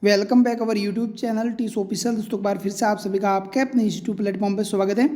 Welcome back our YouTube channel टीस official. दोस्तों एक बार फिर से आप सभी का आपके अपने इंस्टीट्यूट प्लेटफॉर्म पर स्वागत है।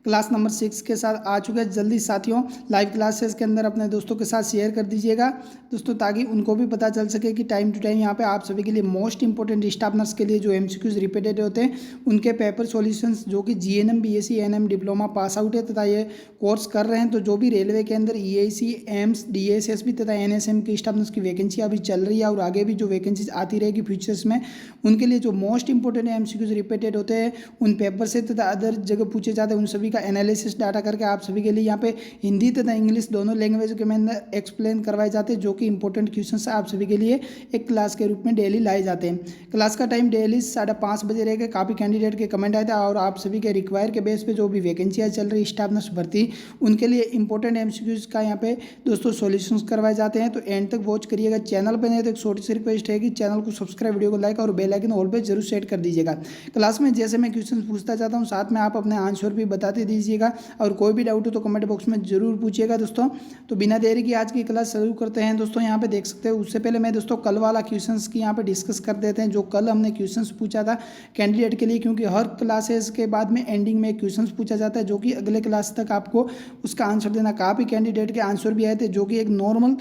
क्लास नंबर 6 के साथ आ चुके हैं। जल्दी साथियों लाइव क्लासेस के अंदर अपने दोस्तों के साथ शेयर कर दीजिएगा दोस्तों, ताकि उनको भी पता चल सके कि टाइम टू टाइम यहाँ पे आप सभी के लिए मोस्ट इंपॉर्टेंट स्टाफ नर्स के लिए जो एमसीक्यूज रिपीटेड होते हैं उनके पेपर सॉल्यूशंस जो कि GNM BSc ANM diploma pass out है तथा ये कोर्स कर रहे हैं, तो जो भी रेलवे के अंदर ईआईसी एम्स डीएसएसबी तथा एनएसएम की स्टाफ नर्स की वैकेंसी अभी चल रही है और आगे भी जो वैकेंसीज आती रहेगी फ्यूचर्स में, उनके लिए जो मोस्ट इंपॉर्टेंट एमसीक्यूज रिपीटेड होते हैं उन पेपर से तथा अदर जगह पूछे जाते हैं उन सभी का एनालिसिस डाटा करके आप सभी के लिए यहाँ पे हिंदी तथा इंग्लिश दोनों लैंग्वेज के अंदर एक्सप्लेन करवाए जाते हैं, जो कि इंपॉर्टेंट क्वेश्चंस आप सभी के लिए एक क्लास के रूप में डेली लाए जाते हैं। क्लास का टाइम डेली 5:30 बजे रहेगा। काफ़ी कैंडिडेट के कमेंट आए थे और आप सभी के रिक्वायर के बेस पे जो भी वैकेंसियाँ चल रही स्टाफ नर्स भर्ती उनके लिए इंपॉर्टेंट एमसीक्यूज का यहाँ पे दोस्तों सॉल्यूशंस करवाए जाते हैं। तो एंड तक वॉच करिएगा। चैनल पर नहीं तो एक छोटी सी रिक्वेस्ट है कि चैनल को सब्सक्राइब, वीडियो को लाइक और बेल आइकन ऑल पे जरूर सेट कर दीजिएगा। क्लास में जैसे मैं क्वेश्चन पूछता जाता हूँ साथ में आप अपने आंसर भी बताते दीजिएगा और कोई भी डाउट हो तो कमेंट बॉक्स में जरूर पूछिएगा दोस्तों। तो बिना देरी की आज की क्लास शुरू करते हैं दोस्तों। यहाँ पे देख सकते हैं, उससे पहले मैं दोस्तों कल वाला क्वेश्चंस की यहाँ पे डिस्कस कर देते हैं जो कल हमने क्वेश्चंस पूछा था कैंडिडेट के लिए, क्योंकि हर क्लासेस के बाद में एंडिंग में क्वेश्चंस पूछा जाता है जो कि अगले क्लास तक आपको उसका आंसर देना। काफ़ी कैंडिडेट के आंसर भी आए थे जो कि एक नॉर्मल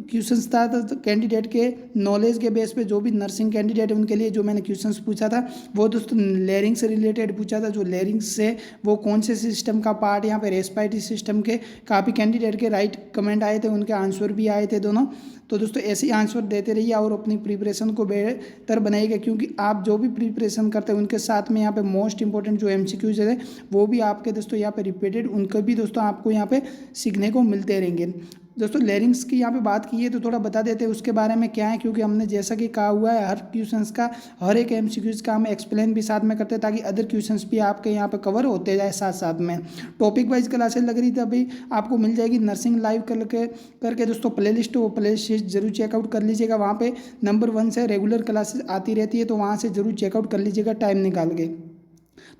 क्वेश्चंस था, तो कैंडिडेट के नॉलेज के बेस पे जो भी नर्सिंग कैंडिडेट है उनके लिए जो मैंने क्वेश्चंस पूछा था वो दोस्तों लेरिंग से रिलेटेड पूछा था। जो लेरिंग से वो कौन से सिस्टम का पार्ट, यहाँ पे रेस्पिरेटरी सिस्टम के काफ़ी कैंडिडेट के राइट कमेंट आए थे, उनके आंसर भी आए थे दोनों। तो दोस्तों ऐसे ही आंसर देते रहिए और अपनी प्रिपरेशन को बेहतर बनाइएगा, क्योंकि आप जो भी प्रिपरेशन करते हैं उनके साथ में यहाँ पे मोस्ट इंपॉर्टेंट जो एमसीक्यूज है वो भी आपके दोस्तों यहाँ पे रिपीटेड उनके भी दोस्तों आपको यहाँ पे सीखने को मिलते रहेंगे। दोस्तों लेरिंग्स की यहाँ पे बात की है तो थोड़ा बता देते हैं उसके बारे में क्या है, क्योंकि हमने जैसा कि कहा हुआ है हर क्वेश्चंस का हर एक एमसीक्यूज का हम एक्सप्लेन भी साथ में करते हैं ताकि अदर क्वेश्चंस भी आपके यहाँ पे कवर होते जाए साथ साथ में। टॉपिक वाइज क्लासेस लग रही थी अभी आपको मिल जाएगी नर्सिंग लाइव करके दोस्तों प्ले लिस्ट, वो प्ले लिस्ट जरूर चेकआउट कर लीजिएगा। वहाँ पर नंबर 1 से रेगुलर क्लासेस आती रहती है, तो वहाँ से जरूर चेकआउट कर लीजिएगा टाइम निकाल के।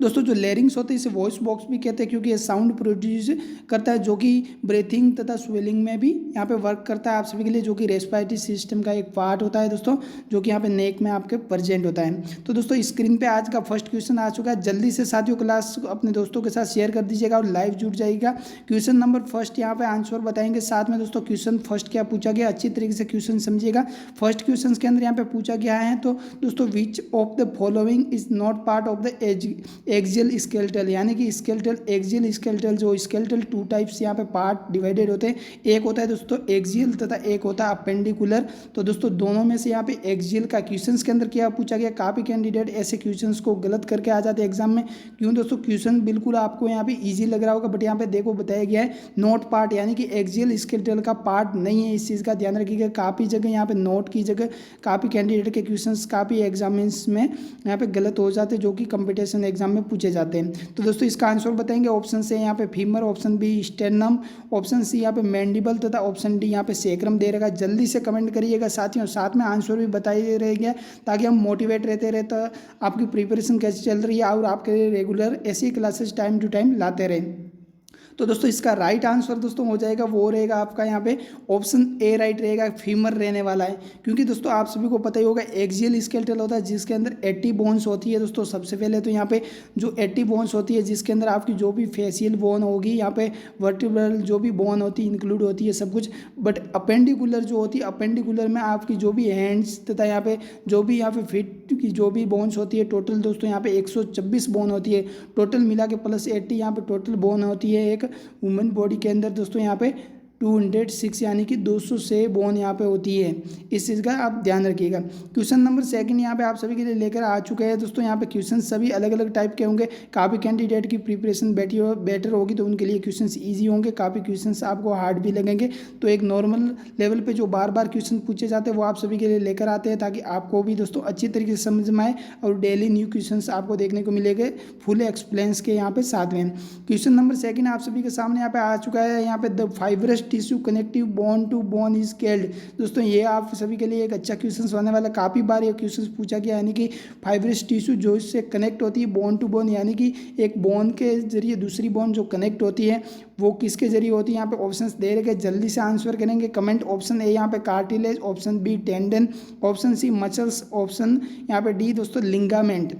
दोस्तों जो लेरिंग्स होते हैं इसे वॉइस बॉक्स भी कहते हैं, क्योंकि ये साउंड प्रोड्यूस करता है जो कि ब्रीथिंग तथा स्वेलिंग में भी यहाँ पे वर्क करता है आप सभी के लिए, जो कि रेस्पिरेटरी सिस्टम का एक पार्ट होता है दोस्तों, जो कि यहाँ पे नेक में आपके प्रेजेंट होता है। तो दोस्तों स्क्रीन पे आज का फर्स्ट क्वेश्चन आ चुका है। जल्दी से साथियों क्लास अपने दोस्तों के साथ शेयर कर दीजिएगा और लाइव जुड़ जाइएगा। क्वेश्चन नंबर फर्स्ट यहाँ पे आंसर बताएंगे साथ में दोस्तों क्वेश्चन फर्स्ट क्या पूछा गया, अच्छी तरीके से क्वेश्चन समझिएगा। फर्स्ट क्वेश्चन के अंदर यहाँ पे पूछा गया है तो दोस्तों which of the following is not part of the axial skeletal, यानी कि स्केलेटल एक्सियल स्केलेटल, जो स्केलेटल 2 टाइप्स यहाँ पे पार्ट डिवाइडेड होते हैं। एक होता है दोस्तों एक्सियल तथा एक होता है अपेंडिकुलर। तो दोस्तों दोनों में से यहाँ पे एक्सियल का क्वेश्चंस के अंदर क्या पूछा गया, काफ़ी कैंडिडेट ऐसे क्वेश्चंस को गलत करके आ जाते हैं एग्जाम में। क्यों दोस्तों, क्वेश्चन बिल्कुल आपको यहाँ पे ईजी लग रहा होगा बट यहाँ पे देखो बताया गया है नोट पार्ट, यानी कि एक्सियल स्केलेटल का पार्ट नहीं है। इस चीज़ का ध्यान रखिएगा। काफ़ी जगह यहाँ पे नोट की जगह काफ़ी कैंडिडेट के क्वेश्चन काफ़ी एग्जामिन्स में यहाँ पे गलत हो जाते हैं जो कि कंपटीशन एग्जाम में पूछे जाते हैं। तो दोस्तों इसका आंसर बताएंगे। ऑप्शन से यहाँ पे femur, option B sternum, option C यहाँ पे मैंडिबल तथा ऑप्शन डी यहाँ पे सेक्रम दे रहेगा। जल्दी से कमेंट करिएगा साथियों, साथ में आंसर भी बताइए रहेंगे ताकि हम मोटिवेट रहते रहे तो आपकी प्रिपरेशन कैसे चल रही है और आपके लिए रेगुलर ऐसी क्लासेस टाइम टू टाइम लाते रहें। तो दोस्तों इसका राइट आंसर दोस्तों हो जाएगा, वो रहेगा आपका यहाँ पे ऑप्शन ए राइट रहेगा, फीमर रहने वाला है। क्योंकि दोस्तों आप सभी को पता ही होगा एक्सियल स्केलेटल होता है जिसके अंदर 80 बोन्स होती है दोस्तों। सबसे पहले तो यहाँ पे जो 80 बोन्स होती है जिसके अंदर आपकी जो भी फेशियल बोन होगी, यहाँ पे वर्टिब्रल जो भी बोन होती है इंक्लूड होती है सब कुछ। बट अपेंडिकुलर जो होती है, अपेंडिकुलर में आपकी जो भी हैंड्स तथा यहाँ पे जो भी यहाँ पे फिट की जो भी बोन्स होती है टोटल दोस्तों यहाँ पे 126 बोन होती है टोटल मिला के, प्लस 80 यहाँ पे टोटल बोन होती है एक वुमेन बॉडी के अंदर दोस्तों यहाँ पे 206 यानी कि 200 से बोन यहाँ पे होती है। इस चीज़ का आप ध्यान रखिएगा। क्वेश्चन नंबर 2 यहाँ पे आप सभी के लिए लेकर आ चुके हैं दोस्तों। यहाँ पे क्वेश्चन सभी अलग अलग टाइप के होंगे। काफ़ी कैंडिडेट की प्रिपरेशन बेटर होगी तो उनके लिए क्वेश्चन ईजी होंगे, काफ़ी क्वेश्चन आपको हार्ड भी लगेंगे। तो एक नॉर्मल लेवल पर जो बार बार क्वेश्चन पूछे जाते हैं वो आप सभी के लिए लेकर आते हैं ताकि आपको भी दोस्तों अच्छी तरीके से समझ में आए और डेली न्यू क्वेश्चन आपको देखने को मिलेंगे फुल एक्सप्लेंस के यहाँ पे साथ में। क्वेश्चन नंबर 2 आप सभी के सामने यहाँ पे आ चुका है। यहाँ पे the fibrous tissue connective bone to bone is called. दोस्तों ये आप सभी के लिए एक अच्छा क्वेश्चन होने वाला, काफ़ी बार ये क्वेश्चन पूछा गया, यानी कि फाइब्रस टिश्यू जो इससे कनेक्ट होती है बोन टू बोन, यानी कि एक बोन के जरिए दूसरी बोन जो कनेक्ट होती है वो किसके जरिए होती है। यहाँ पे ऑप्शंस दे रखे, जल्दी से आंसर करेंगे कमेंट। ऑप्शन ए यहाँ पे cartilage, option B tendon, option C muscles, option यहाँ पे डी दोस्तों लिंगामेंट।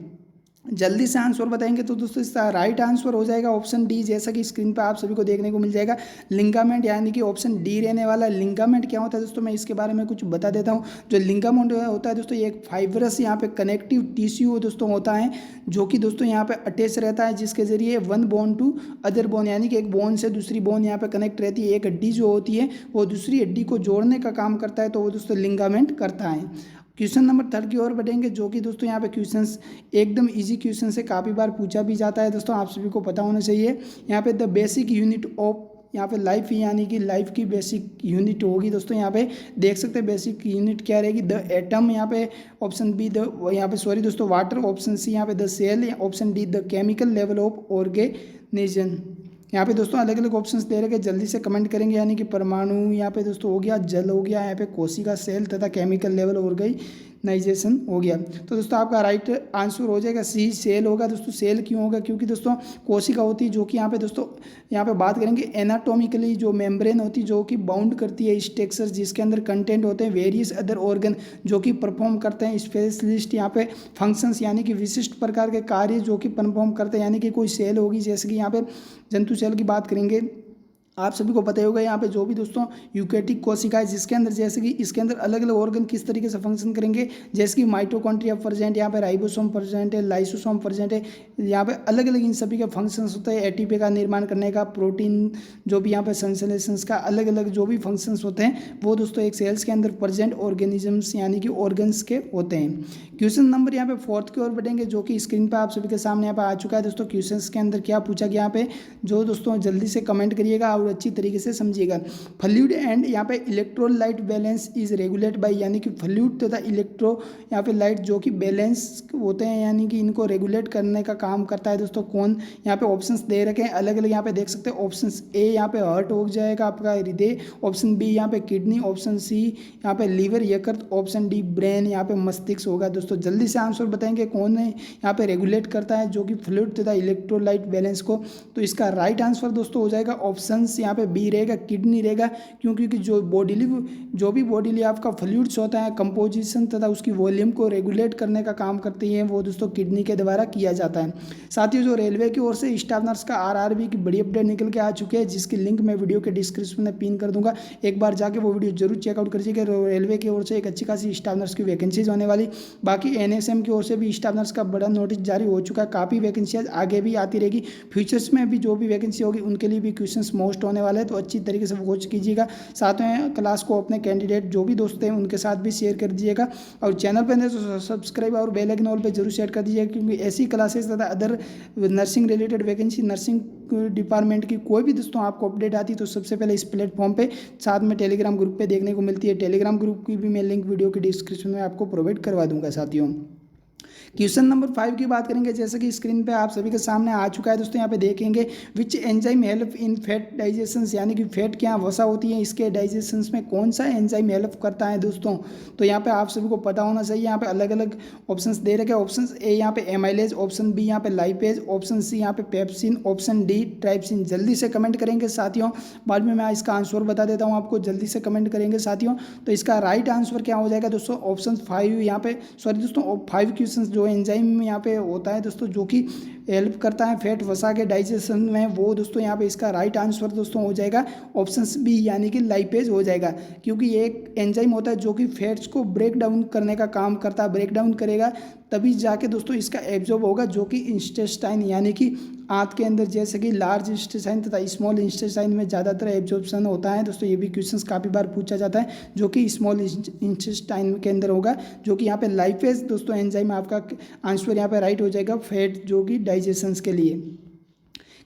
जल्दी से आंसर बताएंगे तो दोस्तों इसका राइट आंसर हो जाएगा ऑप्शन डी, जैसा कि स्क्रीन पर आप सभी को देखने को मिल जाएगा लिंगामेंट, यानी कि ऑप्शन डी रहने वाला। लिंगामेंट क्या होता है दोस्तों, मैं इसके बारे में कुछ बता देता हूँ। जो लिंगामेंट होता है दोस्तों, ये एक फाइब्रस यहाँ पे कनेक्टिव टिश्यू दोस्तों होता है, जो कि दोस्तों यहाँ पे अटैच रहता है, जिसके जरिए one bone to other bone, यानी कि एक बोन से दूसरी बोन यहाँ पे कनेक्ट रहती है। एक हड्डी जो होती है वो दूसरी हड्डी को जोड़ने का काम करता है, तो वो दोस्तों लिंगामेंट करता है। क्वेश्चन नंबर 3 की ओर बढ़ेंगे, जो कि दोस्तों यहाँ पे क्वेश्चंस एकदम इजी क्वेश्चन से काफ़ी बार पूछा भी जाता है दोस्तों, आप सभी को पता होना चाहिए। यहाँ पे द बेसिक यूनिट ऑफ यहाँ पे लाइफ, यानी कि लाइफ की बेसिक यूनिट होगी दोस्तों। यहाँ पे देख सकते हैं बेसिक यूनिट क्या रहेगी, द एटम, यहाँ पे ऑप्शन बी द, यहाँ पे सॉरी दोस्तों वाटर, ऑप्शन सी यहाँ पे the cell, option D the chemical level of organism. यहाँ पे दोस्तों अलग अलग ऑप्शंस दे रखे, जल्दी से कमेंट करेंगे, यानी कि परमाणु यहाँ पे दोस्तों हो गया, जल हो गया, यहाँ पे कोशिका सेल तथा केमिकल लेवल ऑर्गेनाइजेशन हो गया। तो दोस्तों आपका राइट आंसर हो जाएगा सी, सेल होगा दोस्तों। सेल क्यों होगा, क्योंकि दोस्तों कोशिका होती है जो कि यहाँ पे दोस्तों यहाँ पे बात करेंगे एनाटॉमिकली, जो मेम्ब्रेन होती है जो कि बाउंड करती है स्ट्रक्चर, जिसके अंदर कंटेंट होते हैं वेरियस अदर ऑर्गन जो कि परफॉर्म करते हैं स्पेशलिस्ट यहाँ पे फंक्शंस, यानी कि विशिष्ट प्रकार के कार्य जो कि परफॉर्म करते हैं। यानी कि कोई सेल होगी, जैसे कि यहाँ पे जंतु सेल की बात करेंगे, आप सभी को पता ही होगा यहाँ पे जो भी दोस्तों यूकेटिक कोशिका है, जिसके अंदर जैसे कि इसके अंदर अलग अलग ऑर्गन किस तरीके से फंक्शन करेंगे, जैसे कि माइटोकॉन्ड्रिया प्रेजेंट, यहाँ पे राइबोसोम प्रेजेंट है, लाइसोसोम प्रेजेंट है, यहाँ पे अलग अलग इन सभी के फंक्शंस होते हैं, एटीपी का निर्माण करने का, प्रोटीन जो भी यहाँ पे संश्लेषण का, अलग अलग जो भी फंक्शंस होते हैं वो दोस्तों एक सेल्स के अंदर प्रेजेंट ऑर्गेनिजम्स यानी कि ऑर्गन्स के होते हैं। क्वेश्चन नंबर यहाँ पे 4 की ओर बढ़ेंगे, जो कि स्क्रीन पर आप सभी के सामने यहाँ पे आ चुका है दोस्तों। क्वेश्चन के अंदर क्या पूछा गया यहाँ पे, जो दोस्तों जल्दी से कमेंट करिएगा और अच्छी तरीके से समझिएगा। फ्लूइड एंड यहाँ पे electrolyte balance is regulate by, यानी कि फ्लूइड तथा इलेक्ट्रो यहाँ पे लाइट जो कि बैलेंस होते हैं, यानी कि इनको रेगुलेट करने का काम करता है दोस्तों कौन। यहाँ पे ऑप्शंस दे रखे हैं अलग अलग, यहाँ पे देख सकते हैं। ऑप्शन ए यहाँ पे हार्ट हो जाएगा आपका हृदय, ऑप्शन बी यहाँ पे किडनी, ऑप्शन सी यहाँ पे लीवर यकृत, ऑप्शन डी ब्रेन यहाँ पे मस्तिष्क होगा। दोस्तों जल्दी से आंसर बताएंगे कौन है यहाँ पे रेगुलेट करता है जो कि फ्लूइड तथा इलेक्ट्रोलाइट बैलेंस को। तो इसका राइट आंसर दोस्तों हो जाएगा ऑप्शन यहाँ पे बी रहेगा, किडनी रहेगा, क्योंकि जो भी बॉडीली आपका फ्लूइड्स होता है कंपोजिशन तथा उसकी वॉल्यूम को रेगुलेट करने का काम करती है, वो दोस्तों किडनी के द्वारा किया जाता है। साथियों जो रेलवे की ओर से स्टाफ नर्स का आरआरबी की बड़ी अपडेट निकल के आ चुकी है, जिसकी लिंक मैं वीडियो के डिस्क्रिप्शन में पिन कर दूंगा, एक बार जाके वो वीडियो जरूर चेकआउट करिएगा। रेलवे की ओर से एक अच्छी खासी स्टाफ नर्स की वैकेंसीज होने वाली, बाकी एनएसएम की ओर से भी स्टाफ नर्स का बड़ा नोटिस जारी हो चुका है, काफ़ी वैकेंसियाँ आगे भी आती रहेगी। फ्यूचर्स में भी जो भी वैकेंसी होगी उनके लिए भी क्वेश्चंस मोस्ट होने वाले हैं, तो अच्छी तरीके से वॉच कीजिएगा। साथ में क्लास को अपने कैंडिडेट जो भी दोस्त हैं उनके साथ भी शेयर कर दीजिएगा, और चैनल पर तो सब्सक्राइब और बेल आइकन ऑल पे जरूर शेयर कर दीजिएगा, क्योंकि ऐसी क्लासेस तथा other nursing related vacancy, nursing department की कोई भी दोस्तों आपको अपडेट आती है तो सबसे पहले इस प्लेटफॉर्म पे, साथ में टेलीग्राम ग्रुप पे देखने को मिलती है। टेलीग्राम ग्रुप की भी मैं लिंक वीडियो के डिस्क्रिप्शन में आपको प्रोवाइड करवा दूंगा साथियों। क्वेश्चन नंबर 5 की बात करेंगे, जैसे कि स्क्रीन पे आप सभी के सामने आ चुका है दोस्तों। यहाँ पे देखेंगे which enzyme help in fat digestion, यानी कि फैट क्या वसा होती है, इसके डाइजेशन में कौन सा एंजाइम हेल्प करता है दोस्तों। तो यहाँ पे आप सभी को पता होना चाहिए। यहाँ पे अलग अलग ऑप्शंस दे रखे हैं। ऑप्शन ए यहाँ पे एमाइलेज, ऑप्शन बी यहाँ पे लाइपेज, ऑप्शन सी यहाँ पे पेप्सिन, ऑप्शन डी ट्राइप्सिन। जल्दी से कमेंट करेंगे साथियों, बाद में मैं इसका आंसर बता देता हूँ आपको, जल्दी से कमेंट करेंगे साथियों। तो इसका राइट आंसर क्या हो जाएगा दोस्तों, ऑप्शन 5 यहाँ पे, सॉरी दोस्तों 5 क्वेश्चन जो एंजाइम यहाँ पे होता है दोस्तों जो कि हेल्प करता है फैट वसा के डाइजेशन में, वो दोस्तों यहाँ पे इसका राइट आंसर दोस्तों हो जाएगा ऑप्शन बी यानी कि लाइपेज हो जाएगा, क्योंकि एक एंजाइम होता है जो कि फैट्स को ब्रेक डाउन करने का काम करता है। ब्रेक डाउन करेगा तभी जाके दोस्तों इसका एब्जॉर्ब होगा, जो कि इंटेस्टाइन यानी कि आंत के अंदर, जैसे कि लार्ज इंटेस्टाइन तथा स्मॉल इंटेस्टाइन में ज़्यादातर एब्जॉर्प्शन होता है दोस्तों। ये भी क्वेश्चंस काफ़ी बार पूछा जाता है, जो कि स्मॉल इंटेस्टाइन के अंदर होगा, जो कि यहाँ पे लाइपेज दोस्तों एंजाइम आपका आंसर यहाँ पे राइट हो जाएगा फैट जो कि डाइजेशन के लिए।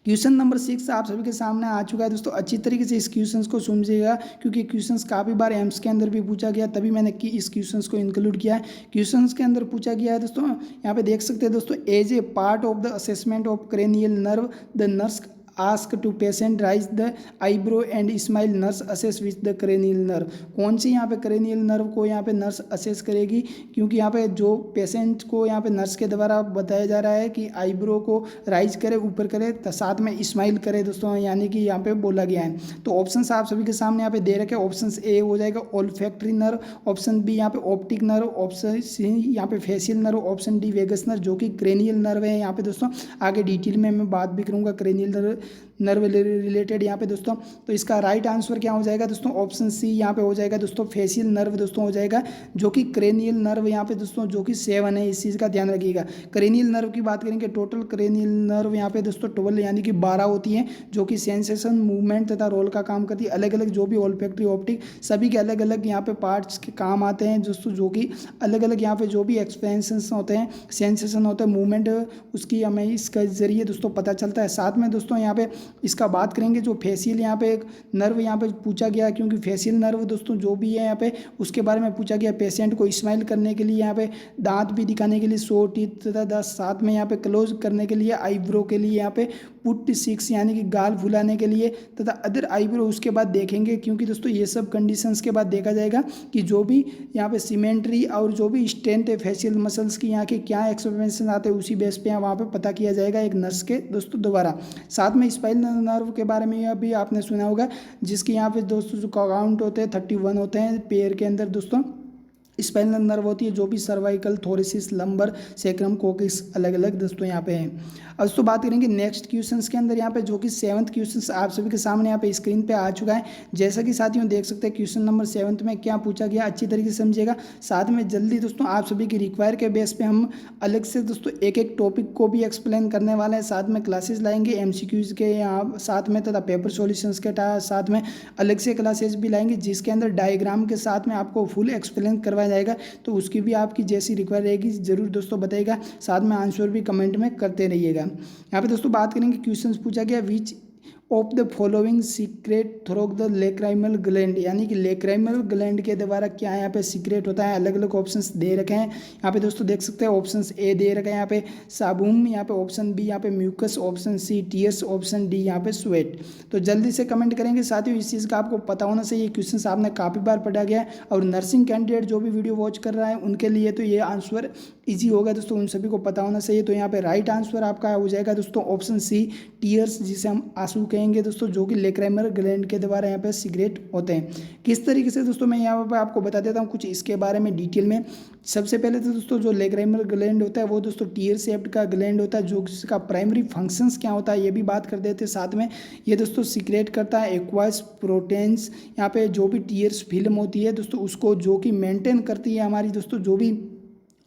क्वेश्चन नंबर 6 आप सभी के सामने आ चुका है दोस्तों। अच्छी तरीके से इस क्वेश्चंस को समझिएगा, क्योंकि क्वेश्चंस काफ़ी बार एम्स के अंदर भी पूछा गया, तभी मैंने इस क्वेश्चंस को इंक्लूड किया है। क्वेश्चंस के अंदर पूछा गया है दोस्तों, यहाँ पे देख सकते हैं दोस्तों, as a part of the assessment of cranial nerve the nurse ask to patient raise the eyebrow and smile, nurse assess with the cranial nerve. कौन सी यहाँ पे क्रेनियल नर्व को यहाँ पे नर्स असेस करेगी, क्योंकि यहाँ पे जो पेशेंट को यहाँ पे नर्स के द्वारा बताया जा रहा है कि आईब्रो को राइज करे, ऊपर करे, साथ में स्माइल करे दोस्तों, यानी कि यहाँ पे बोला गया है। तो ऑप्शन आप सभी के सामने यहाँ पे दे रखे। ऑप्शन ए हो जाएगा ओल्फैक्टरी नर्व, ऑप्शन बी यहाँ पे ऑप्टिक नर्व, ऑप्शन सी यहाँ पे facial nerve, option D vagus nerve जो कि क्रेनियल नर्व है। यहाँ पे दोस्तों आगे डिटेल में मैं बात भी करूँगा क्रेनियल नर्व रिलेटेड यहाँ पे दोस्तों। तो इसका राइट आंसर क्या हो जाएगा दोस्तों, ऑप्शन सी यहाँ पे हो जाएगा दोस्तों, फेशियल नर्व दोस्तों हो जाएगा, जो कि क्रेनियल नर्व यहाँ पे दोस्तों जो कि 7 है, इस चीज़ का ध्यान रखिएगा। क्रेनियल नर्व की बात करेंगे, टोटल क्रेनियल नर्व यहाँ पे दोस्तों 12 यानी कि 12 होती हैं, जो कि सेंसेशन, मूवमेंट तथा रोल का काम करती है। अलग अलग जो भी ओल्फैक्टरी, ऑप्टिक सभी के अलग अलग यहाँ पे पार्ट्स के काम आते हैं दोस्तों, जो कि अलग अलग यहाँ पे जो भी एक्सपेंशन होते हैं, सेंसेशन होता है, मूवमेंट, उसकी हमें इसके जरिए दोस्तों पता चलता है। साथ में दोस्तों यहाँ पे इसका बात करेंगे जो फेशियल यहाँ पे एक नर्व यहाँ पे पूछा गया, क्योंकि फेशियल नर्व दोस्तों जो भी है यहाँ पे उसके बारे में पूछा गया। पेशेंट को स्माइल करने के लिए, यहाँ पे दांत भी दिखाने के लिए, 100 टीथ तथा 10, साथ में यहाँ पे क्लोज करने के लिए, आईब्रो के लिए यहाँ पे पुट 6 यानी कि गाल फुलाने के लिए, तथा अदर आईब्रो उसके बाद देखेंगे, क्योंकि दोस्तों ये सब कंडीशंस के बाद देखा जाएगा कि जो भी यहाँ पे सिमेंट्री और जो भी स्ट्रेंथ है फेशियल मसल्स की यहाँ के क्या एक्सपेंशन आते हैं, उसी बेस पे वहाँ पे पता किया जाएगा एक नर्स के दोस्तों द्वारा। साथ में स्पाइनल नर्व के बारे में यह भी आपने सुना होगा, जिसकी यहाँ पे दोस्तों जो काउंट होते हैं 31 होते हैं पैर के अंदर दोस्तों। स्पाइनल नर्व होती है जो भी सर्वाइकल, थोरेसिस, लंबर, सेक्रम, कोकिस अलग अलग दोस्तों यहाँ पे हैं। अब दोस्तों बात करेंगे नेक्स्ट क्वेश्चंस के अंदर यहाँ पे, जो कि 7th क्वेश्चन आप सभी के सामने यहाँ पे स्क्रीन पे आ चुका है। जैसा कि साथियों देख सकते हैं क्वेश्चन नंबर 7 में क्या पूछा गया, अच्छी तरीके से समझिएगा। साथ में जल्दी दोस्तों आप सभी की रिक्वायर के बेस पे हम अलग से दोस्तों एक एक टॉपिक को भी एक्सप्लेन करने वाले हैं। साथ में क्लासेस लाएंगे MCQs के यहाँ साथ में, तथा पेपर सॉल्यूशंस के साथ में अलग से क्लासेस भी लाएंगे, जिसके अंदर डायग्राम के साथ में आपको फुल एक्सप्लेन करवाया जाएगा। तो उसकी भी आपकी जैसी रिक्वायर रहेगी जरूर दोस्तों बताइएगा, साथ में आंसर भी कमेंट में करते रहिएगा। यहाँ पे दोस्तों बात करेंगे, क्वेश्चंस पूछा गया which of the following secret through the lacrimal gland, यानी कि लेक्राइमल ग्लैंड के द्वारा क्या यहाँ पे सीक्रेट होता है। अलग अलग ऑप्शंस दे रखे हैं यहाँ पे दोस्तों देख सकते हैं। ऑप्शंस ए दे रखे हैं यहाँ पे साबुन, यहाँ पे ऑप्शन बी यहाँ पे mucus, option C tears, option D यहाँ पे स्वेट। तो जल्दी से कमेंट करेंगे साथियों, इस चीज़ का आपको पता होना चाहिए। क्वेश्चन आपने काफ़ी बार पढ़ा गया है, और नर्सिंग कैंडिडेट जो भी वीडियो वॉच कर रहा है उनके लिए तो ये आंसर ईजी होगा दोस्तों, उन सभी को पता होना चाहिए। तो यहाँ पे राइट आंसर आपका हो जाएगा दोस्तों ऑप्शन सी टीयर्स, जिसे हम आंसू कहेंगे दोस्तों, जो कि लेक्राइमल ग्लैंड के द्वारा यहाँ पे सीक्रेट होते हैं। किस तरीके से दोस्तों मैं यहाँ पे आपको बता देता हूँ कुछ इसके बारे में डिटेल में। सबसे पहले तो दोस्तों जो लेक्राइमल ग्लैंड होता है वो दोस्तों टीयर शेप्ड का ग्लैंड होता है, जो इसका प्राइमरी फंक्शंस क्या होता है ये भी बात कर देते हैं साथ में। ये दोस्तों सीक्रेट करता है एक्वास प्रोटीन्स, यहाँ पे जो भी टीयर्स फिल्म होती है दोस्तों उसको, जो कि मेंटेन करती है हमारी दोस्तों जो भी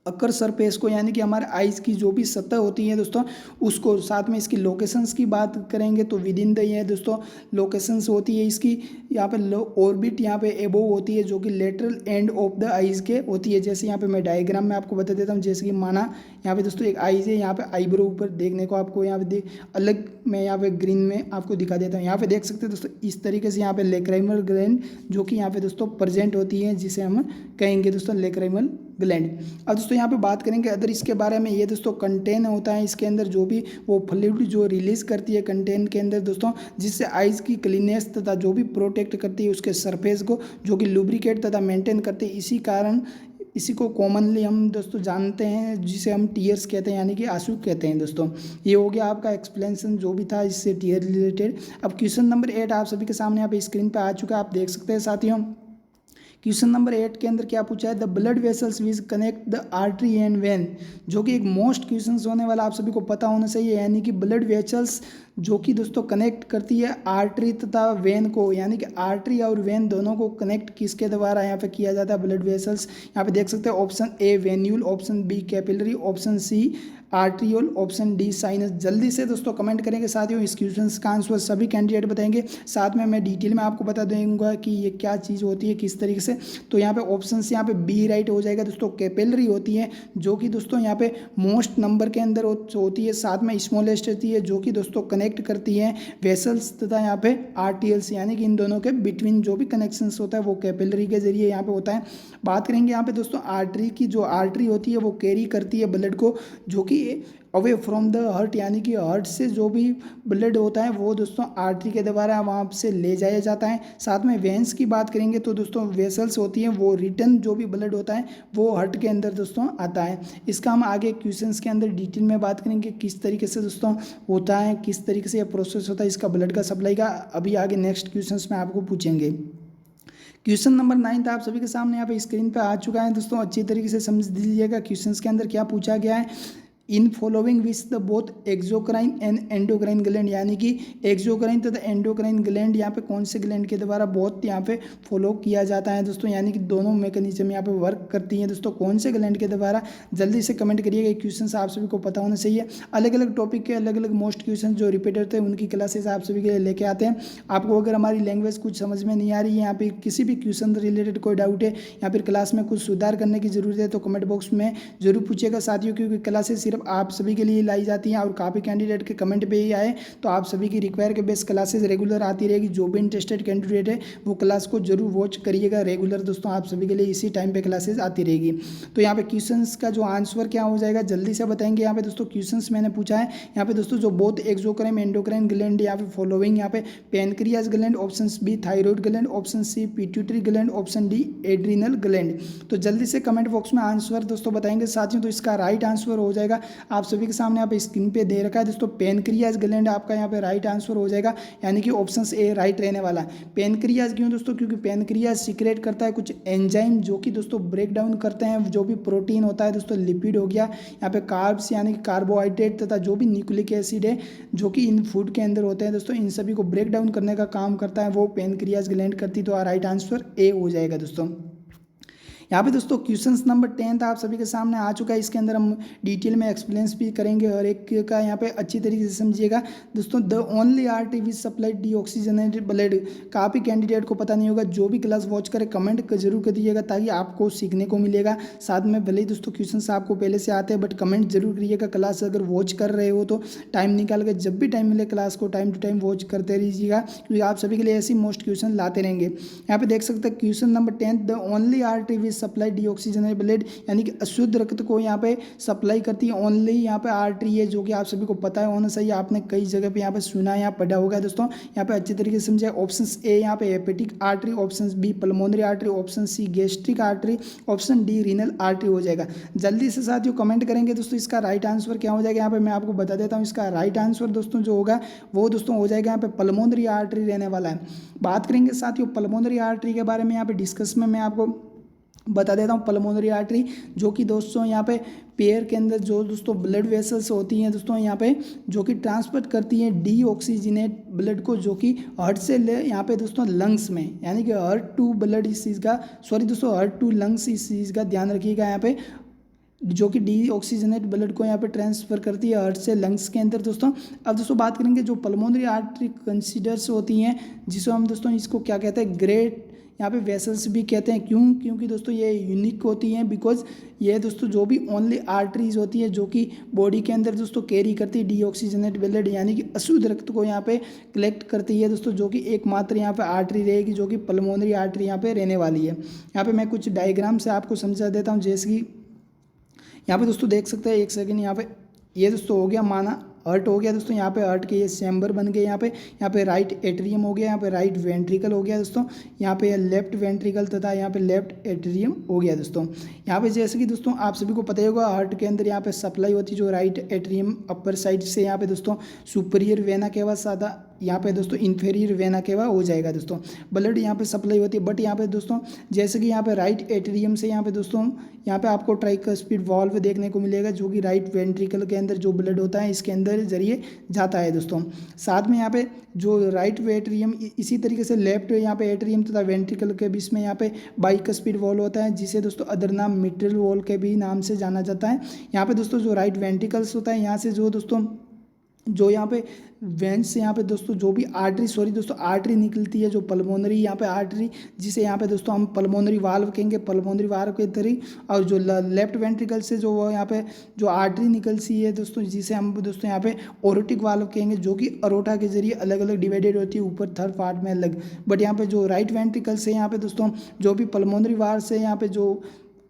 अकर सरफेस को, यानी कि हमारे आइज की जो भी सतह होती है दोस्तों उसको। साथ में इसकी लोकेशंस की बात करेंगे तो विद इन द ये दोस्तों लोकेशंस होती है इसकी। यहाँ पे ऑर्बिट यहाँ पे एबोव होती है, जो कि lateral end of the eyes के होती है। जैसे यहाँ पे मैं डायग्राम में आपको बता देता हूँ, जैसे कि माना यहाँ पे दोस्तों एक आइज है, यहाँ पे आईब्रो ऊपर देखने को आपको यहाँ पे अलग मैं यहाँ पे ग्रीन में आपको दिखा देता हूँ। यहाँ पे देख सकते हैं दोस्तों इस तरीके से यहाँ पे लेक्राइमल ग्लैंड जो कि यहाँ पे दोस्तों प्रेजेंट होती है, जिसे हम कहेंगे दोस्तों लेक्राइमल ग्लैंड। अब दोस्तों यहाँ पे बात करेंगे अदर इसके बारे में, ये दोस्तों कंटेन होता है इसके अंदर जो भी वो फ्लूइड जो रिलीज करती है कंटेन के अंदर दोस्तों, जिससे आइज की क्लीनेस तथा जो भी प्रोटेक्ट करती है उसके सरफेस को, जो कि लुब्रिकेट तथा मेंटेन करती है। इसी कारण इसी को कॉमनली हम दोस्तों जानते हैं, जिसे हम टीयर्स कहते हैं, यानी कि आंसू कहते हैं दोस्तों। ये हो गया आपका एक्सप्लेनेशन जो भी था इससे टीयर रिलेटेड। अब क्वेश्चन नंबर 8 आप सभी के सामने यहाँ पे स्क्रीन पे आ चुका है, आप देख सकते हैं साथियों। क्वेश्चन नंबर 8 के अंदर क्या पूछा है, the blood vessels which connect the artery and when, जो कि एक मोस्ट क्वेश्चन होने वाला आप सभी को पता होना चाहिए। यानी कि ब्लड वेसल्स जो कि दोस्तों कनेक्ट करती है आर्टरी तथा वेन को, यानी कि आर्टरी और वेन दोनों को कनेक्ट किसके द्वारा यहाँ पे किया जाता है, ब्लड वेसल्स। यहाँ पे देख सकते हैं option A venule, option B capillary, option C arteriole, option D sinus. जल्दी से दोस्तों कमेंट करेंगे साथियों, इस क्वेश्चन का आंसर सभी कैंडिडेट बताएंगे। साथ में मैं डिटेल में आपको बता दूंगा कि ये क्या चीज़ होती है किस तरीके से। तो यहाँ पे ऑप्शन से यहाँ पे बी राइट हो जाएगा दोस्तों, कैपिलरी होती है जो कि दोस्तों यहाँ पे मोस्ट नंबर के अंदर होती है। साथ में स्मॉलेस्ट होती है जो कि दोस्तों कनेक्ट करती है वेसल्स तथा यहाँ पे आर्टियल्स, यानी कि इन दोनों के बिटवीन जो भी कनेक्शंस होता है वो कैपिलरी के जरिए यहाँ पे होता है। बात करेंगे यहाँ पे दोस्तों आर्टरी की, जो आर्टरी होती है वो कैरी करती है ब्लड को, जो कि अवे फ्रॉम द हार्ट, यानी कि हार्ट से जो भी ब्लड होता है वो दोस्तों आर्टरी के द्वारा वहाँ से ले जाया जाता है। साथ में वेंस की बात करेंगे तो दोस्तों वेसल्स होती हैं, वो रिटर्न जो भी ब्लड होता है वो हार्ट के अंदर दोस्तों आता है। इसका हम आगे क्वेश्चंस के अंदर डिटेल में बात करेंगे किस तरीके से दोस्तों होता है, किस तरीके से यह प्रोसेस होता है इसका ब्लड का सप्लाई का, अभी आगे नेक्स्ट क्वेश्चंस में आपको पूछेंगे। क्वेश्चन नंबर 9 आप सभी के सामने यहाँ पे स्क्रीन पे आ चुका है दोस्तों, अच्छी तरीके से समझ लीजिएगा क्वेश्चंस के अंदर क्या पूछा गया है। In following which the both exocrine and endocrine gland, यानी कि एक्सोक्राइन तथा एंडोक्राइन ग्लैंड यहाँ पे कौन से ग्लैंड के द्वारा बहुत यहाँ पे फॉलो किया जाता है दोस्तों, यानी कि दोनों मैकेनिज्म यहाँ पे वर्क करती हैं दोस्तों, कौन से ग्लैंड के द्वारा, जल्दी से कमेंट करिएगा। क्वेश्चन आप सभी को पता होना चाहिए। अलग अलग टॉपिक के अलग अलग मोस्ट क्वेश्चन जो रिपीट होते हैं उनकी क्लासेस आप सभी के लिए लेके आते हैं। आपको अगर हमारी लैंग्वेज कुछ समझ में नहीं आ रही है, यहाँ पे किसी भी क्वेश्चन रिलेटेड कोई डाउट है या फिर क्लास में कुछ सुधार करने की जरूरत है तो कमेंट बॉक्स में जरूर पूछिएगा साथियों, क्योंकि क्लासेस सिर्फ आप सभी के लिए लाई जाती हैं और काफ़ी कैंडिडेट के कमेंट पे ही आए तो आप सभी की रिक्वायर के बेस क्लासेस रेगुलर आती रहेगी। जो भी इंटरेस्टेड कैंडिडेट है वो क्लास को जरूर वॉच करिएगा रेगुलर दोस्तों, आप सभी के लिए इसी टाइम पे क्लासेस आती रहेगी। तो यहाँ पे क्वेश्चंस का जो आंसर क्या हो जाएगा जल्दी से बताएंगे। यहाँ पे दोस्तों क्वेश्चंस मैंने पूछा है, यहाँ पे दोस्तों जो बोथ एक्सोक्राइन एंडोक्राइन ग्लैंड यहाँ पे फॉलोइंग, यहाँ पे pancreas gland, option B thyroid gland, option C pituitary gland, option D adrenal gland. तो जल्दी से कमेंट बॉक्स में आंसर दोस्तों बताएंगे साथियों। तो इसका राइट आंसर हो जाएगा आप सभी के सामने यहाँ पे स्क्रीन पे दे रखा है दोस्तों, पैनक्रियाज ग्लैंड आपका यहाँ पे राइट आंसर हो जाएगा, यानी कि ऑप्शन ए राइट रहने वाला है। पैनक्रियाज क्यों दोस्तों, क्योंकि पैनक्रियाज सीक्रेट करता है कुछ एंजाइम जो कि दोस्तों ब्रेक डाउन करते हैं जो भी प्रोटीन होता है दोस्तों, लिपिड हो गया, यहाँ पे कार्ब्स यानी कि कार्बोहाइड्रेट तथा जो भी न्यूक्लिक एसिड है जो कि इन फूड के अंदर होते हैं दोस्तों, इन सभी को ब्रेक डाउन करने का काम करता है वो पैनक्रियाज ग्लैंड करती। तो राइट आंसर ए हो जाएगा दोस्तों। यहाँ पे दोस्तों क्वेश्चंस नंबर 10 आप सभी के सामने आ चुका है, इसके अंदर हम डिटेल में एक्सप्लेंस भी करेंगे और एक का यहाँ पे अच्छी तरीके से समझिएगा दोस्तों। The only artery which supply deoxygenated blood, काफ़ी कैंडिडेट को पता नहीं होगा, जो भी क्लास वॉच करे कमेंट जरूर कर दीजिएगा ताकि आपको सीखने को मिलेगा। साथ में भले ही दोस्तों क्वेश्चन आपको पहले से आते हैं बट कमेंट जरूर करिएगा। क्लास अगर वॉच कर रहे हो तो टाइम निकाल के जब भी टाइम मिले क्लास को टाइम टू टाइम वॉच करते रहिएगा, क्योंकि आप सभी के लिए ऐसी मोस्ट क्वेश्चन लाते रहेंगे। यहाँ पे देख सकते हैं question number 10, the only artery which supply deoxygenated blood, यानी कि अशुद्ध रक्त को यहाँ पे सप्लाई करती है ओनली यहाँ पे आर्टरी है, जो कि आप सभी को पता है होना चाहिए, आपने कई जगह पे यहाँ पे सुना है, यहाँ पढ़ा होगा दोस्तों। यहाँ पे अच्छी तरीके से समझे। ऑप्शन ए यहाँ पे hepatic artery, option B pulmonary artery, option C gastric artery, option D renal artery हो जाएगा। जल्दी से साथियों कमेंट करेंगे दोस्तों इसका राइट आंसर क्या हो जाएगा। यहाँ पे मैं आपको बता देता हूँ, इसका राइट आंसर दोस्तों जो होगा वो दोस्तों हो जाएगा यहाँ पे पल्मोनरी आर्टरी रहने वाला है। बात करेंगे साथियों पल्मोनरी आर्टरी के बारे में, यहाँ पे डिस्कस में मैं आपको बता देता हूँ। पल्मोनरी आर्टरी जो कि दोस्तों यहाँ पे पेयर के अंदर जो दोस्तों ब्लड वेसल्स होती हैं दोस्तों यहाँ पे जो कि ट्रांसपोर्ट करती हैं डीऑक्सीजनेट ब्लड को, जो कि हार्ट से ले यहाँ पे दोस्तों लंग्स में, यानी कि हार्ट टू ब्लड इस चीज़ का, सॉरी दोस्तों हार्ट टू लंग्स इस चीज़ का ध्यान रखिएगा यहाँ पे, जो कि डीऑक्सीजनेट ब्लड को यहाँ पे ट्रांसफ़र करती है हार्ट से लंग्स के अंदर दोस्तों। अब दोस्तों बात करेंगे जो पल्मोनरी आर्टरी कंसीडर्स होती हैं, जिसको हम दोस्तों इसको क्या कहते हैं ग्रेट यहाँ पे वेसल्स भी कहते हैं। क्यों? क्योंकि दोस्तों ये यूनिक होती हैं, बिकॉज ये दोस्तों जो भी ओनली आर्टरीज होती है जो कि बॉडी के अंदर दोस्तों कैरी करती है डीऑक्सीजनेट ब्लड, यानी कि अशुद्ध रक्त को यहाँ पे कलेक्ट करती है दोस्तों, जो कि एकमात्र यहाँ पे आर्टरी रहेगी जो कि पल्मोनरी आर्टरी यहाँ पे रहने वाली है। यहाँ पे मैं कुछ डायग्राम से आपको समझा देता हूँ, जैसे कि यहाँ पे दोस्तों देख सकते हैं, एक सेकेंड, यहाँ पे ये दोस्तों हो गया माना हार्ट हो गया दोस्तों, यहाँ पे हार्ट के ये चैम्बर बन गए, यहाँ पे राइट एट्रियम हो गया, यहाँ पे राइट वेंट्रिकल हो गया दोस्तों, यहाँ पे लेफ्ट वेंट्रिकल तथा यहाँ पे लेफ्ट एट्रियम हो गया दोस्तों। यहाँ पे जैसे कि दोस्तों आप सभी को पता ही होगा हार्ट के अंदर यहाँ पे सप्लाई होती है जो राइट एट्रियम अपर साइड से, यहाँ पे दोस्तों सुपीरियर वेना केवा सादा, यहाँ पे दोस्तों इन्फीरियर वेना केवा हो जाएगा दोस्तों, ब्लड यहाँ पे सप्लाई होती है। बट यहाँ पे दोस्तों जैसे कि यहाँ पे राइट एट्रियम से यहाँ पे दोस्तों यहाँ पे आपको ट्राइकस्पिड वाल्व देखने को मिलेगा, जो कि राइट वेंट्रिकल के अंदर जो ब्लड होता है इसके अंदर जरिए जाता है दोस्तों। साथ में यहाँ पे जो राइट एट्रियम, इसी तरीके से लेफ्ट यहाँ पे एट्रियम तथा वेंट्रिकल के बीच में यहाँ पे बाइकस्पिड वॉल होता है, जिसे दोस्तों अदर नाम मिट्रल वॉल के भी नाम से जाना जाता है। यहाँ पे दोस्तों जो राइट वेंट्रिकल्स होता है, यहाँ से जो दोस्तों जो यहाँ पे वेंस से यहाँ पे दोस्तों जो भी आर्टरी निकलती है, जो पल्मोनरी यहाँ पे आर्टरी, जिसे यहाँ पे दोस्तों हम पल्मोनरी वाल्व कहेंगे, पल्मोनरी वाल्व के तरी, और जो लेफ्ट वेंट्रिकल से जो यहाँ पे जो आर्टरी निकलती है दोस्तों, जिसे हम दोस्तों यहाँ पे ओरोटिक वाल्व कहेंगे, जो कि अरोटा के जरिए अलग अलग डिवाइडेड होती है ऊपर थर्ड पार्ट में अलग। बट यहाँ पे जो राइट वेंट्रिकल से यहाँ पे दोस्तों जो भी पल्मोनरी वाल्व से यहाँ पे जो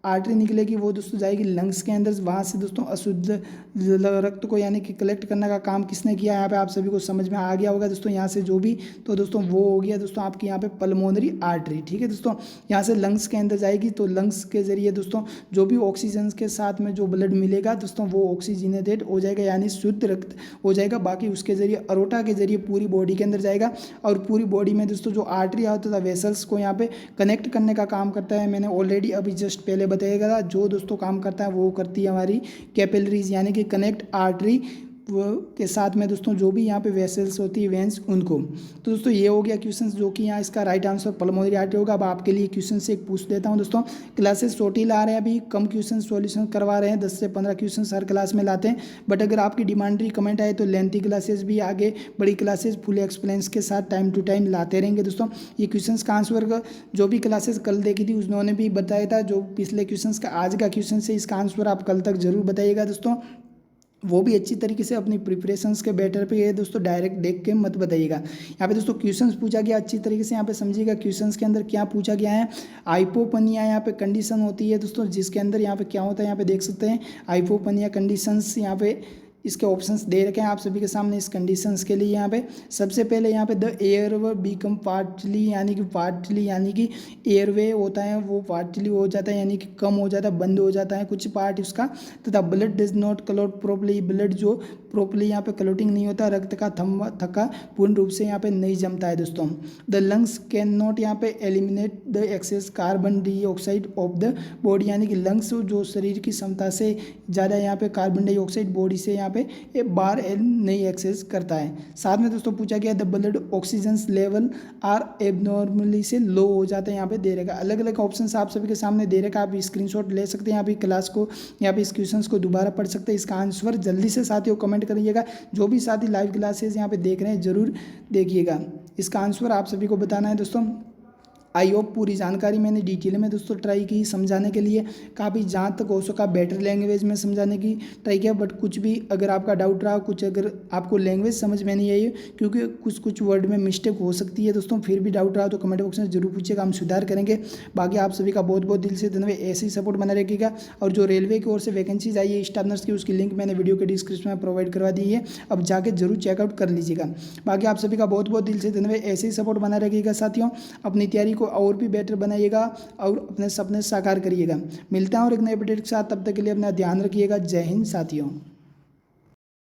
आर्टरी निकलेगी वो दोस्तों जाएगी लंग्स के अंदर, वहाँ से दोस्तों अशुद्ध रक्त को यानी कि कलेक्ट करने का काम किसने किया, यहाँ पे आप सभी को समझ में आ गया होगा दोस्तों। यहाँ से जो भी तो दोस्तों वो हो गया दोस्तों आपकी यहाँ पे पल्मोनरी आर्टरी, ठीक है दोस्तों। यहाँ से लंग्स के अंदर जाएगी तो लंग्स के जरिए दोस्तों जो भी ऑक्सीजन के साथ में जो ब्लड मिलेगा दोस्तों वो ऑक्सीजनेटेड हो जाएगा यानी शुद्ध रक्त हो जाएगा। बाकी उसके जरिए अरोटा के जरिए पूरी बॉडी के अंदर जाएगा और पूरी बॉडी में दोस्तों जो आर्टरी होता था वेसल्स को यहाँ पे कनेक्ट करने का काम करता है। मैंने ऑलरेडी अभी जस्ट पहले बताया था जो दोस्तों काम करता है वो करती है हमारी कैपिलरीज यानी कि कनेक्ट आर्टरी के साथ में दोस्तों जो भी यहाँ पे वेसल्स होती है वेंस उनको। तो दोस्तों ये हो गया क्वेश्चन जो कि यहाँ इसका राइट आंसर पल्मोनरी आर्टरी होगा। अब आपके लिए क्वेश्चन से एक पूछ देता हूँ दोस्तों। क्लासेस छोटी ला रहे हैं, अभी कम क्वेश्चन सॉल्यूशन करवा रहे हैं, 10 से 15 क्वेश्चन हर क्लास में लाते हैं। बट अगर आपकी डिमांड कमेंट आए तो लेंथी क्लासेस भी आगे बड़ी क्लासेस फुल एक्सप्लेंस के साथ टाइम टू टाइम लाते रहेंगे दोस्तों। ये क्वेश्चन का आंसर जो भी क्लासेस कल देखी थी उन्होंने भी बताया था, जो पिछले क्वेश्चन का आज का क्वेश्चन से इसका आंसर आप कल तक जरूर बताइएगा दोस्तों। वो भी अच्छी तरीके से अपनी प्रिपरेशंस के बेटर पे है दोस्तों, डायरेक्ट देख के मत बताइएगा। यहाँ पे दोस्तों क्वेश्चंस पूछा गया अच्छी तरीके से यहाँ पे समझिएगा। क्वेश्चंस के अंदर क्या पूछा गया है, हाइपोपनिया यहाँ पे कंडीशन होती है दोस्तों, जिसके अंदर यहाँ पे क्या होता है यहाँ पे देख सकते हैं हाइपोपनिया कंडीशंस यहाँ पे इसके ऑप्शंस दे रखे हैं आप सभी के सामने इस कंडीशंस के लिए। यहाँ पे सबसे पहले यहाँ पे द एयरवे बिकम पार्टली यानी कि एयरवे होता है वो पार्टली हो जाता है यानी कि कम हो जाता है, बंद हो जाता है कुछ पार्ट उसका। तथा blood does not clot properly, blood जो प्रॉपरली यहाँ पे क्लोटिंग नहीं होता, रक्त का थक्का पूर्ण रूप से यहाँ पे नहीं जमता है दोस्तों। द लंग्स कैन नॉट यहाँ पे eliminate the excess carbon dioxide of the body यानी कि लंग्स जो शरीर की क्षमता से ज़्यादा यहाँ पे कार्बन डाइऑक्साइड बॉडी से यहाँ पे ये बार नहीं एक्सेस करता है। साथ में दोस्तों पूछा गया the blood oxygen level are abnormally से लो हो जाता है, यहाँ पे दे रहेगा। अलग अलग ऑप्शन आप सभी के सामने दे रहेगा, आप स्क्रीनशॉट ले सकते हैं यहाँ पे क्लास को, यहाँ पे इस क्वेश्चन को दोबारा पढ़ सकते हैं। इसका आंसर जल्दी से साथियों कमेंट करिएगा। जो भी साथी लाइव क्लासेस यहाँ पे देख रहे हैं जरूर देखिएगा, इसका आंसर आप सभी को बताना है दोस्तों। आई होप पूरी जानकारी मैंने डिटेल में दोस्तों ट्राई की समझाने के लिए, काफ़ी जहाँ तक हो सका बेटर लैंग्वेज में समझाने की ट्राई किया। बट कुछ भी अगर आपका डाउट रहा, कुछ अगर आपको लैंग्वेज समझ में नहीं आई क्योंकि कुछ वर्ड में मिस्टेक हो सकती है दोस्तों, फिर भी डाउट रहा तो कमेंट बॉक्स में जरूर पूछिएगा, हम सुधार करेंगे। बाकी आप सभी का बहुत बहुत दिल से धन्यवाद, ऐसे ही सपोर्ट बना रखिएगा। और जो रेलवे की ओर से वैकेंसीज आई है स्टाफ नर्स की, उसकी लिंक मैंने वीडियो के डिस्क्रिप्शन में प्रोवाइड करवा दी है, अब जाके जरूर चेकआउट कर लीजिएगा। बाकी आप सभी का बहुत बहुत दिल से धन्यवाद, ऐसे ही सपोर्ट बना रखिएगा साथियों। अपनी तैयारी को और भी बेटर बनाइएगा और अपने सपने साकार करिएगा। मिलता है और एक नए अपडेट के साथ, तब तक के लिए अपना ध्यान रखिएगा। जय हिंद साथियों।